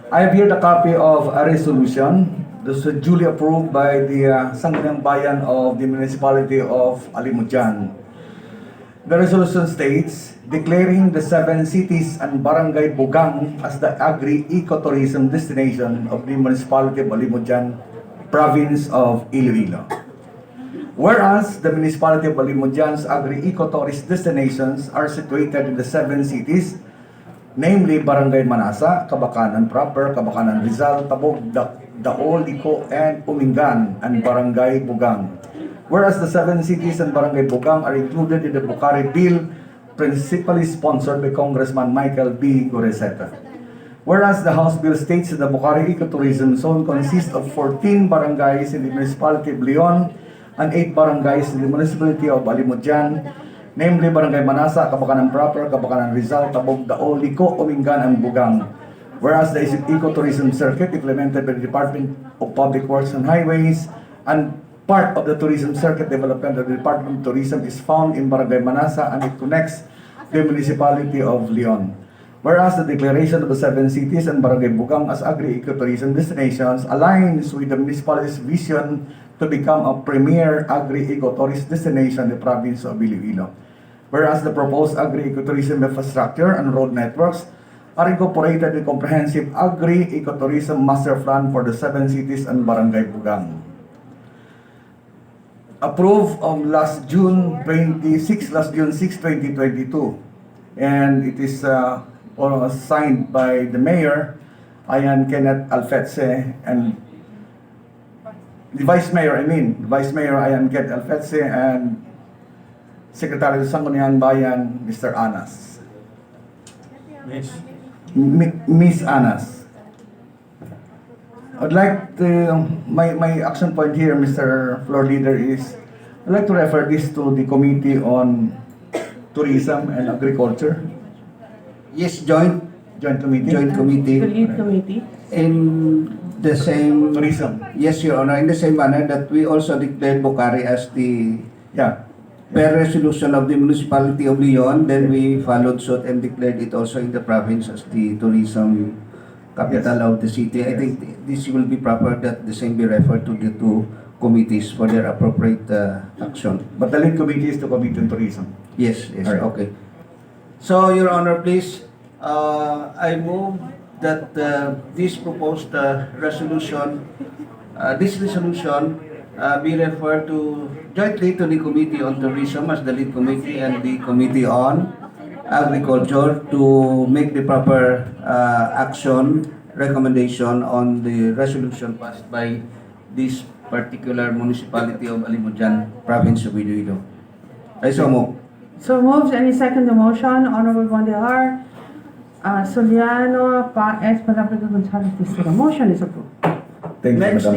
I have here the copy of a resolution. This was duly approved by the Sangguniang Bayan of the Municipality of Alimodian. The resolution states, declaring the 7 cities and Barangay Bugang as the Agri-Ecotourism destination of the Municipality of Alimodian, Province of Iloilo. Whereas the Municipality of Alimodian's Agri-Ecotourist destinations are situated in the 7 cities, namely Barangay Manasa, Cabacanan Proper, Cabacanan Rizal, Tabug, Lico, and Umingan, and Barangay Bugang. Whereas the 7 cities and Barangay Bugang are included in the Bucari Bill, principally sponsored by Congressman Michael B. Whereas the House Bill states that the Bucari Ecotourism Zone consists of 14 barangays in the Municipality of Leon and 8 barangays in the Municipality of Alimodian, namely Barangay Manasa, Cabacanan Proper, Cabacanan Rizal, Tabug, Lico, Umingan, and Bugang. Whereas the ecotourism circuit implemented by the Department of Public Works and Highways and part of the tourism circuit development of the Department of Tourism is found in Barangay Manasa and it connects the Municipality of Leon. Whereas the declaration of the 7 cities and Barangay Bugang as agri-ecotourism destinations aligns with the municipality's vision to become a premier agri-ecotourist destination in the province of Iloilo. Whereas the proposed agri-ecotourism infrastructure and road networks are incorporated in comprehensive agri-ecotourism master plan for the 7 cities and Barangay Bugang. Approved on last June 6, 2022, and it is signed by the Mayor, Ayan Kenneth Alfetse, and the Vice Mayor, Ayan Kenneth Alfetse, and Secretary of Sangguniang Bayan, Mr. Anas. Miss Anas. I'd like to, my action point here, Mr. Floor Leader, is I'd like to refer this to the Committee on Tourism and Agriculture. Yes, joint Committee. The lead committee. In the same Tourism. Yes, Your Honor, in the same manner that we also declared Bucari as the per resolution of the Municipality of Leon, then we followed suit and declared it also in the province as the tourism capital of the city. I think this will be proper that the same be referred to the 2 committees for their appropriate action. But the lead committee is the Committee on Tourism. Yes, Right. okay. So, Your Honor, please, I move that this proposed resolution be referred to jointly to the Committee on Tourism as the lead committee and the Committee on Agriculture to make the proper recommendation on the resolution passed by this particular municipality of Alimodian, province of Iloilo. I so move. So moved. Any second the motion? Honorable Bondelar, Soliano, Paes, Palabra, Gonzalez, the motion is approved. Thank you, Next. Madam.